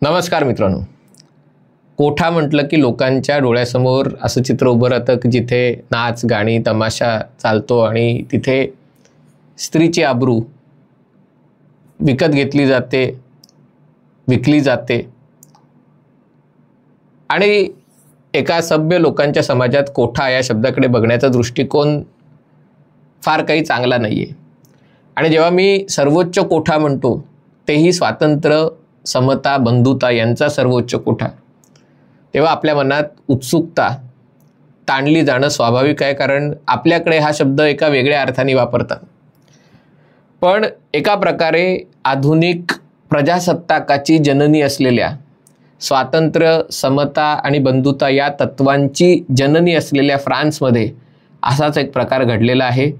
नमस्कार मित्रांनो, कोठा म्हटलं की लोकांच्या डोळ्यासमोर असं चित्र उभं राहतं की जिथे नाच गाणी तमाशा चालतो आणि तिथे स्त्रीची आबरू विकत घेतली जाते, विकली जाते आणि एका सभ्य लोकांच्या समाजात कोठा या शब्दाकडे बघण्याचा दृष्टिकोन फार काही चांगला नाही आहे. आणि जेव्हा मी सर्वोच्च कोठा म्हणतो तेही स्वातंत्र्य, समता, बंधुता यांचा सर्वोच्च कोठा, तेव्हा आपल्या मनात उत्सुकता ताणली जाणं स्वाभाविक आहे, कारण आपल्याकडे हा शब्द एका वेगळ्या अर्थाने वापरतात. पण एका प्रकारे आधुनिक प्रजासत्ताकाची जननी असलेल्या, स्वातंत्र्य, समता आणि बंधुता या तत्वांची जननी असलेल्या फ्रान्समध्ये असाच एक प्रकार घडलेला आहे.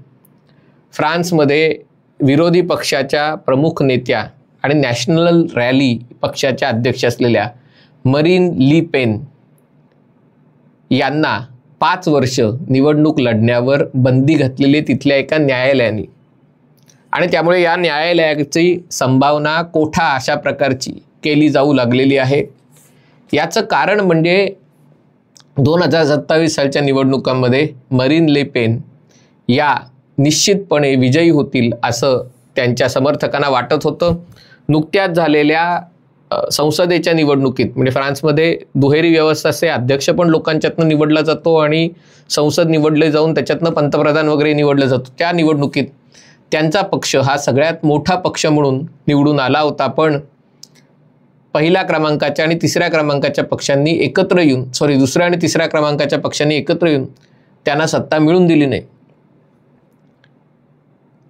फ्रान्समध्ये विरोधी पक्षाच्या प्रमुख नेत्या आणि नॅशनल रॅली पक्षाच्या अध्यक्ष असलेल्या मरीन ली पेन यांना 5 वर्ष निवडणूक लढण्यावर बंदी घातलेली तिथल्या एका न्यायालयाने, आणि त्यामुळे या न्यायालयाची संभावना कोठा अशा प्रकारची केली जाऊ लागलेली आहे. याचं कारण म्हणजे 2027 सालच्या निवडणुकांमध्ये मरीन ले पेन या निश्चितपणे विजयी होतील असं त्यांच्या समर्थकांना वाटत होतं. नुकत्याच झालेल्या संसदेच्या निवडणुकीत, म्हणजे फ्रान्समध्ये दुहेरी व्यवस्था असते, अध्यक्ष पण लोकांच्यातनं निवडला जातो आणि संसद निवडले जाऊन त्याच्यातनं पंतप्रधान वगैरे निवडलं जातो. त्या निवडणुकीत त्यांचा पक्ष हा सगळ्यात मोठा पक्ष म्हणून निवडून आला होता. पण पहिल्या क्रमांकाच्या आणि तिसऱ्या क्रमांकाच्या पक्षांनी एकत्र येऊन, दुसऱ्या आणि तिसऱ्या क्रमांकाच्या पक्षांनी एकत्र येऊन त्यांना सत्ता मिळून दिली नाही.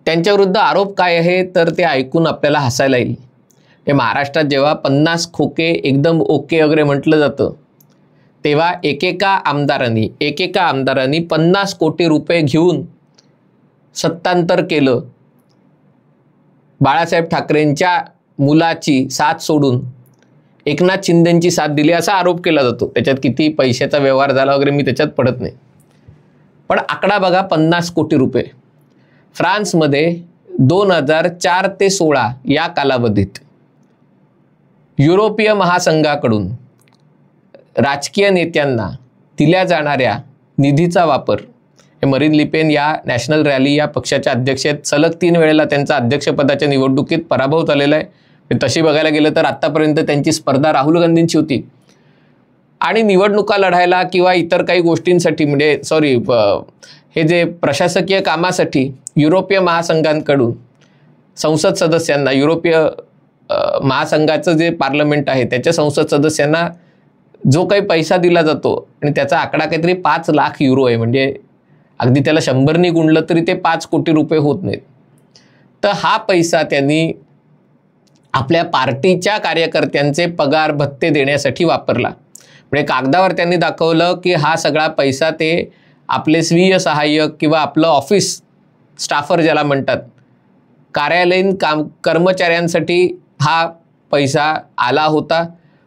त्यांच्याविरुद्ध आरोप काय आहे तर ते ऐकून आपल्याला हसायला येईल. हे महाराष्ट्रात जेव्हा 50 खोके एकदम ओके वगैरे म्हटलं जातं, तेव्हा एकेका आमदारांनी 50 कोटी रुपये घेऊन सत्तांतर केलं. बाळासाहेब ठाकरेंच्या मुलाची साथ सोडून एकनाथ शिंदेंची साथ दिली असा आरोप केला जातो. त्याच्यात किती पैशाचा व्यवहार झाला वगैरे मी त्याच्यात पडत नाही, पण आकडा बघा, 50 कोटी रुपये. फ्रान्समध्ये 2004 ते 16 या कालावधीत युरोपीय महासंघाकडून राजकीय नेत्यांना दिल्या जाणाऱ्या निधीचा वापर, हे मरीन ले पेन या नॅशनल रॅली या पक्षाच्या अध्यक्ष आहेत. सलग 3 वेळेला त्यांचा अध्यक्षपदाच्या निवडणुकीत पराभव झालेला आहे. तशी बघायला गेलं तर आत्तापर्यंत त्यांची स्पर्धा राहुल गांधींची होती. आणि निवडणुका लढायला किंवा इतर काही गोष्टींसाठी, म्हणजे हे जे प्रशासकीय कामासाठी युरोपीय महासंघांकडून संसद सदस्यांना, युरोपीय महासंघाचं जे पार्लमेंट आहे त्याच्या संसद सदस्यांना जो काही पैसा दिला जातो, आणि त्याचा आकडा काहीतरी 5 लाख युरो आहे, म्हणजे अगदी त्याला 100ने गुणलं तरी ते 5 कोटी रुपये होत नाहीत. तर हा पैसा त्यांनी आपल्या पार्टीच्या कार्यकर्त्यांचे पगार भत्ते देण्यासाठी वापरला. म्हणजे कागदावर त्यांनी दाखवलं की हा सगळा पैसा ते आपले स्वीय सहाय्यक किंवा आपलं ऑफिस स्टाफर ज्याला म्हणतात, कार्यालयीन कर्मचाऱ्यांसाठी हा पैसा आला होता.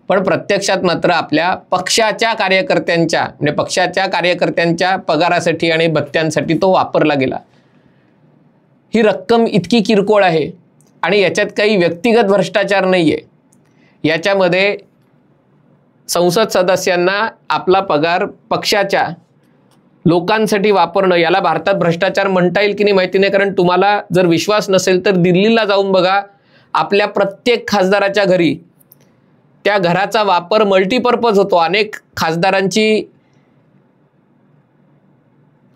पण प्रत्यक्षात मात्र आपल्या पक्षाच्या कार्यकर्त्यांच्या, म्हणजे पक्षाच्या कार्यकर्त्यांच्या पगारासाठी आणि भत्त्यांसाठी तो वापरला गेला. ही रक्कम इतकी किरकोळ आहे आणि याच्यात काही व्यक्तिगत भ्रष्टाचार नाही आहे. याच्यामध्ये संसद सदस्यांना आपला पगार पक्षाच्या लोकांसाठी वापरणं, याला भारतात भ्रष्टाचार म्हणता येईल की नाही माहिती नाही. कारण तुम्हाला जर विश्वास नसेल तर दिल्लीला जाऊन बघा, आपल्या प्रत्येक खासदाराच्या घरी त्या घराचा वापर मल्टीपर्पज होतो. अनेक खासदारांची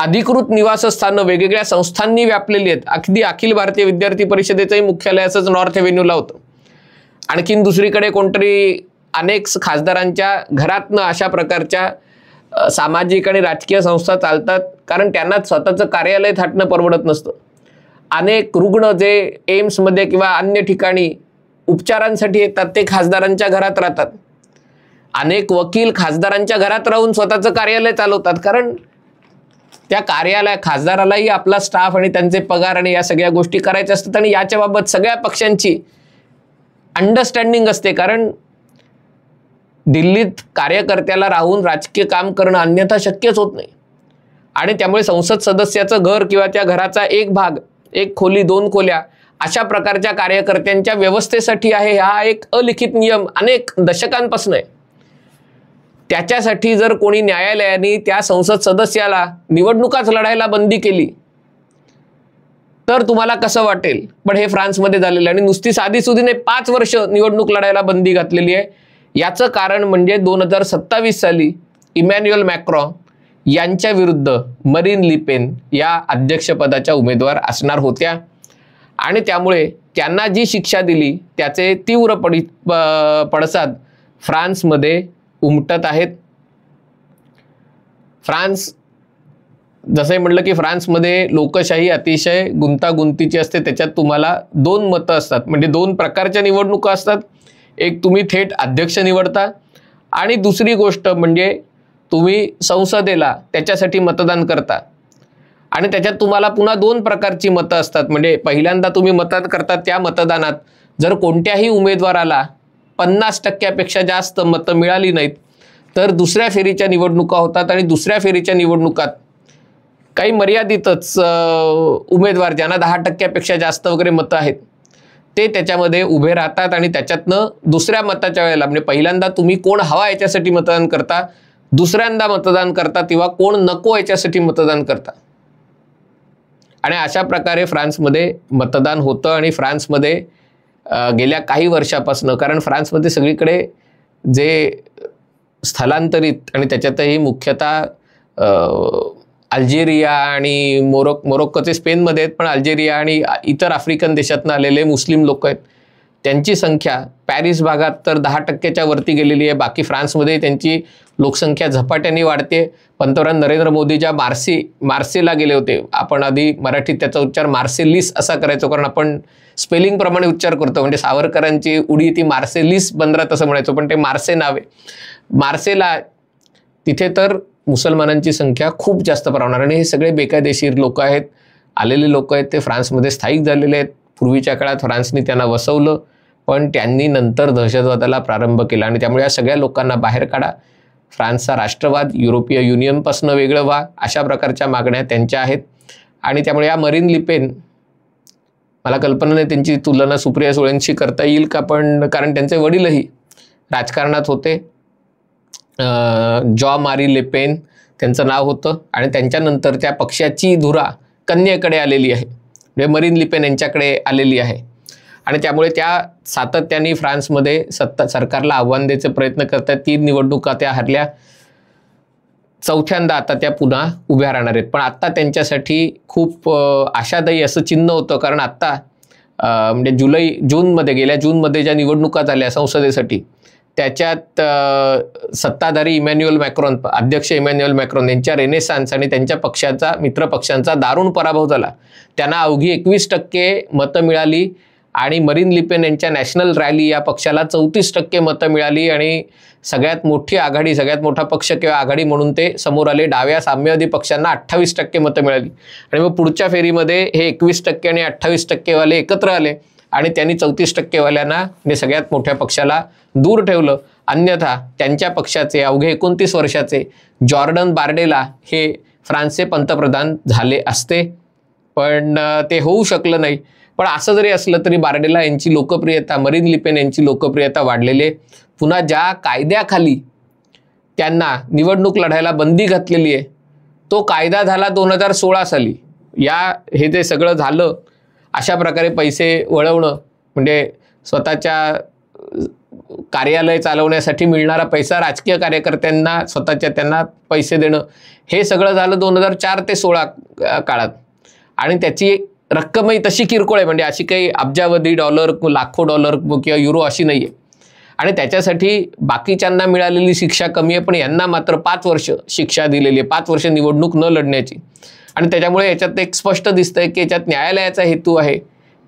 अधिकृत निवासस्थानं वेगवेगळ्या संस्थांनी व्यापलेली आहेत. अगदी अखिल भारतीय विद्यार्थी परिषदेचंही मुख्यालय असंच नॉर्थ एव्हेन्यूला होतं. आणखीन दुसरीकडे कोणतरी अनेक खासदारांच्या घरातनं अशा प्रकारच्या सामाजिक आणि राजकीय संस्था चालतात, कारण त्यांना स्वतःचं कार्यालय थाटणं परवडत नसतं. अनेक रुग्ण जे एम्समध्ये किंवा अन्य ठिकाणी उपचारांसाठी येतात ते खासदारांच्या घरात राहतात. अनेक वकील खासदारांच्या घरात राहून स्वतःचं कार्यालय चालवतात, कारण त्या खासदारालाही आपला स्टाफ आणि त्यांचे पगार आणि या सगळ्या गोष्टी करायच्या असतात. आणि याच्या बाबत सगळ्या पक्षांची अंडरस्टँडिंग असते, कारण दिल्लीत कार्यकर्त्याला राहून राजकीय काम करणं अन्यथा शक्यच होत नाही. आणि त्यामुळे संसद सदस्याचं घर किंवा त्या घराचा एक भाग, एक खोली, 2 खोल्या अशा प्रकारच्या कार्यकर्त्यांच्या व्यवस्थेसाठी आहे. हा एक अलिखित नियम अनेक दशकांपासून आहे. त्याच्यासाठी जर कोणी न्यायालयाने त्या संसद सदस्याला निवडणुकाच लढायला बंदी केली तर तुम्हाला कसं वाटेल? पण हे फ्रान्समध्ये झालेलं आणि नुसती साधीसुधीने 5 वर्ष निवडणूक लढायला बंदी घातलेली आहे. याचं कारण म्हणजे 2027 साली इमॅन्युएल मॅक्रॉन यांच्या विरुद्ध मरीन लिपेन या अध्यक्षपदाच्या उमेदवार असणार होत्या आणि त्यामुळे त्यांना जी शिक्षा दिली त्याचे तीव्र पडसाद फ्रान्समध्ये उमटत आहेत. फ्रान्स, जसं म्हटलं की फ्रान्समध्ये लोकशाही अतिशय गुंतागुंतीची असते. त्याच्यात तुम्हाला 2 मतं असतात, म्हणजे 2 प्रकारच्या निवडणुका असतात. एक तुम्ही थेट अध्यक्ष निवडता आणि दुसरी गोष्ट म्हणजे तुम्ही संसदेला त्याच्यासाठी मतदान करता आणि त्याच्यात तुम्हाला पुन्हा 2 प्रकारची मतं असतात. म्हणजे पहिल्यांदा तुम्ही मतदान करता, त्या मतदानात जर कोणत्याही उमेदवाराला 50% जास्त मतं मिळाली नाहीत तर दुसऱ्या फेरीच्या निवडणुका होतात आणि दुसऱ्या फेरीच्या निवडणुकात काही मर्यादितच उमेदवार ज्यांना 10% जास्त वगैरे मतं आहेत ते त्याच्यामध्ये उभे राहतात आणि त्याच्यातनं दुसऱ्या मताच्या वेळेला, म्हणजे पहिल्यांदा तुम्ही कोण हवा याच्यासाठी मतदान करता, दुसऱ्यांदा मतदान करता तेव्हा कोण नको याच्यासाठी मतदान करता. आणि अशा प्रकारे फ्रान्समध्ये मतदान होतं. आणि फ्रान्समध्ये गेल्या काही वर्षापासून, कारण फ्रान्समध्ये सगळीकडे जे स्थलांतरित आणि त्याच्यातही मुख्यतः अल्जेरिया आणि मोरोक्कोचे स्पेनमध्ये आहेत, पण अल्जेरिया आणि इतर आफ्रिकन देशातून आलेले मुस्लिम लोक आहेत, त्यांची संख्या पॅरिस भागात तर 10%च्या वरती गेलेली आहे. बाकी फ्रान्समध्ये त्यांची लोकसंख्या झपाट्याने वाढते. पंतप्रधान नरेंद्र मोदी ज्या मार्सेला गेले होते, आपण आधी मराठीत त्याचा उच्चार मार्सेलिस असा करायचो कारण आपण स्पेलिंगप्रमाणे उच्चार करतो, म्हणजे सावरकरांची उडी ती मार्सेलिस बंदरात असं म्हणायचो, पण ते मार्से नाव आहे. मार्सेला तिथे तर मुसलमानांची संख्या खूप जास्त प्रमाणात आणि हे सगळे बेकायदेशीर लोक आहेत, आलेले लोक आहेत, ते फ्रान्समध्ये स्थायिक झालेले आहेत. पूर्वीच्या काळात फ्रान्सने त्यांना वसवलं पण त्यांनी नंतर दहशतवादाला प्रारंभ केला आणि त्यामुळे या सगळ्या लोकांना बाहेर काढा. फ्रान्सचा राष्ट्रवाद युरोपीय युनियनपासून वेगळं व्हा, अशा प्रकारच्या मागण्या त्यांच्या आहेत. आणि त्यामुळे या मरीन लिपेन, मला कल्पना नाही त्यांची तुलना सुप्रिया सुळेंशी करता येईल का, पण कारण त्यांचे वडीलही राजकारणात होते. जॉ मारी लेपेन त्यांचं नाव होतं आणि त्यांच्यानंतर त्या पक्षाची धुरा कन्येकडे आलेली आहे, म्हणजे मरीन लिपेन यांच्याकडे आलेली आहे. आणि त्यामुळे त्या सातत्याने फ्रान्समध्ये सरकारला आव्हान द्यायचे प्रयत्न करतात. 3 निवडणुका त्या हरल्या, 4थ्यांदा आता त्या पुन्हा उभ्या राहणार आहेत. पण आत्ता त्यांच्यासाठी खूप आशादायी असं चिन्ह होतं, कारण आत्ता म्हणजे गेल्या जूनमध्ये ज्या निवडणुका झाल्या संसदेसाठी त्याच्यात सत्ताधारी इमॅन्युएल मॅक्रॉन, अध्यक्ष इमॅन्युएल मॅक्रॉन यांच्या रेनेसान्स आणि त्यांच्या पक्षाचा मित्रपक्षांचा दारुण पराभव झाला. त्यांना अवघी 21% मतं मिळाली आणि मरीन लिपेन यांच्या नॅशनल रॅली या पक्षाला 34% मतं मिळाली आणि सगळ्यात मोठी आघाडी, सगळ्यात मोठा पक्ष किंवा आघाडी म्हणून ते समोर आले. डाव्या साम्यवादी पक्षांना 28% मतं मिळाली आणि मग पुढच्या फेरीमध्ये हे 21% आणि 28% वाले एकत्र आले आणि त्यांनी 34% वाल्यांना म्हणजे सगळ्यात मोठ्या पक्षाला दूर ठेवलं. अन्यथा त्यांच्या पक्षाचे अवघे 29 वर्षाचे जॉर्डन बार्डेला हे फ्रान्सचे पंतप्रधान झाले असते, पण ते होऊ शकलं नाही. पण असं जरी असलं तरी बार्डेला यांची लोकप्रियता, मरीन लिपेन यांची लोकप्रियता वाढलेली आहे. पुन्हा ज्या कायद्याखाली त्यांना निवडणूक लढायला बंदी घातलेली आहे तो कायदा झाला 2016 साली. हे जे सगळं झालं अशा प्रकारे पैसे वळवणं, म्हणजे स्वतःच्या कार्यालय चालवण्यासाठी मिळणारा पैसा राजकीय कार्यकर्त्यांना त्यांना पैसे देणं, हे सगळं झालं 2004 ते 16 काळात. आणि त्याची रक्कमही तशी किरकोळ आहे, म्हणजे अशी काही अब्जावधी डॉलर, लाखो डॉलर किंवा युरो अशी नाही आहे. आणि त्याच्यासाठी बाकीच्यांना मिळालेली शिक्षा कमी आहे, पण यांना मात्र 5 वर्ष शिक्षा दिलेली आहे, 5 वर्ष निवडणूक न लढण्याची. आणि त्याच्यामुळे याच्यात एक स्पष्ट दिसतंय की याच्यात न्यायालयाचा हेतू आहे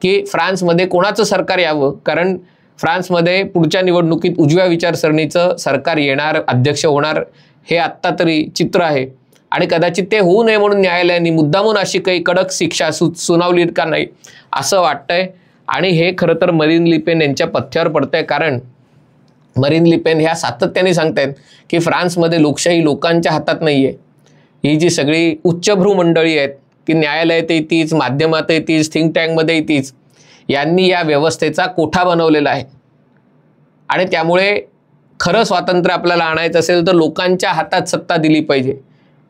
की फ्रान्समध्ये कोणाचं सरकार यावं, कारण फ्रान्समध्ये पुढच्या निवडणुकीत उजव्या विचारसरणीचं सरकार येणार, अध्यक्ष होणार, हे आत्ता तरी चित्र आहे. आणि कदाचित ते होऊ नये म्हणून न्यायालयाने मुद्दामून अशी काही कडक शिक्षा सुनावली का नाही असं वाटतंय. आणि हे खरं तर मरीन लिपेन यांच्या पथ्यावर पडतंय, कारण मरीन लिपेन ह्या सातत्याने सांगतायत की फ्रान्समध्ये लोकशाही लोकांच्या हातात नाही आहे, ही जी सगळी उच्चभ्रू मंडळी आहेत की न्यायालयात तीच, माध्यमात तीच, थिंक टँकमध्ये तीच, यांनी या व्यवस्थेचा कोठा बनवलेला आहे. आणि त्यामुळे खरं स्वातंत्र्य आपल्याला आणायचं असेल तर लोकांच्या हातात सत्ता दिली पाहिजे.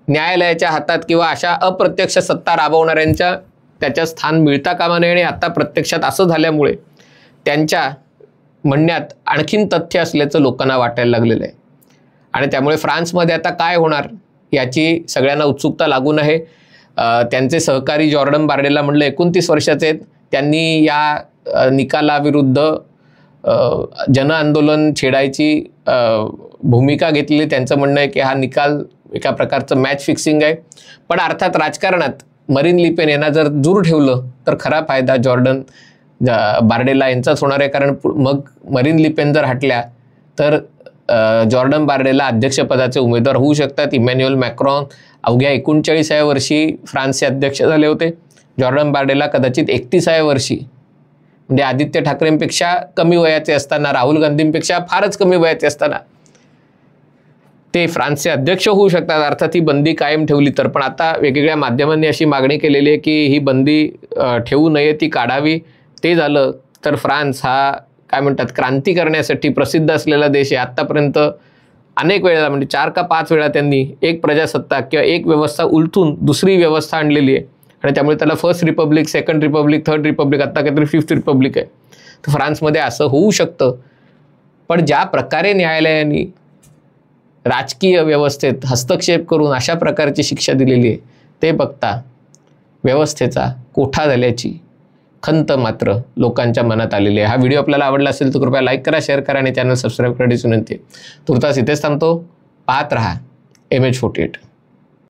न्यायालयाच्या हातात किंवा अशा अप्रत्यक्ष सत्ता राबवणाऱ्यांच्या त्याच्या स्थान मिळता कामा नये. आणि आता प्रत्यक्षात असं झाल्यामुळे त्यांच्या म्हणण्यात आणखीन तथ्य असल्याचं लोकांना वाटायला लागलेलं आहे. आणि त्यामुळे फ्रान्समध्ये आता काय होणार याची सगळ्यांना उत्सुकता लागून आहे. त्यांचे सहकारी जॉर्डन बार्डेला म्हणलं 29 वर्षाचे आहेत, त्यांनी या निकालाविरुद्ध जनआंदोलन छेडायची भूमिका घेतलेली. त्यांचं म्हणणं आहे की हा निकाल एका प्रकारचं मॅच फिक्सिंग आहे. पण अर्थात राजकारणात मरीन लिपेन यांना जर दूर ठेवलं तर खरा फायदा जॉर्डन बार्डेला यांचाच होणार आहे. कारण मग मरीन लिपेन जर हटल्या तर जॉर्डन बार्डेला अध्यक्षपदाचे उमेदवार होऊ शकतात. इमॅन्युएल मॅक्रॉन अवघ्या 39व्या वर्षी फ्रान्सचे अध्यक्ष झाले होते. जॉर्डन बार्डेला कदाचित 31व्या वर्षी, म्हणजे आदित्य ठाकरेंपेक्षा कमी वयाचे असताना, राहुल गांधींपेक्षा फारच कमी वयाचे असताना ते फ्रान्सचे अध्यक्ष होऊ शकतात. अर्थात ही बंदी कायम ठेवली तर. पण आता वेगवेगळ्या माध्यमांनी अशी मागणी केलेली आहे की ही बंदी ठेवू नये, ती काढावी. ते झालं तर फ्रान्स हा काय म्हणतात क्रांती करण्यासाठी प्रसिद्ध असलेला देश आहे. आत्तापर्यंत अनेक वेळेला, म्हणजे 4 का 5 वेळा त्यांनी एक प्रजासत्ताक किंवा एक व्यवस्था उलथून दुसरी व्यवस्था आणलेली आहे. आणि त्यामुळे त्याला first Republic, second Republic, third Republic, आत्ता काहीतरी 5th रिपब्लिक आहे. तर फ्रान्समध्ये असं होऊ शकतं. पण ज्या प्रकारे न्यायालयाने राजकीय व्यवस्थेत हस्तक्षेप करून अशा प्रकारची शिक्षा दिलेली आहे ते बघता व्यवस्थेचा कोठा झाल्याची खंत मात्र लोकांच्या मनात आलेली आहे. हा व्हिडिओ आपल्याला आवडला असेल तर कृपया लाईक करा, शेअर करा आणि चॅनल सबस्क्राईब करण्याची विनंती आहे. तुर्तास इथेच थांबतो. पाहत रहा MH48.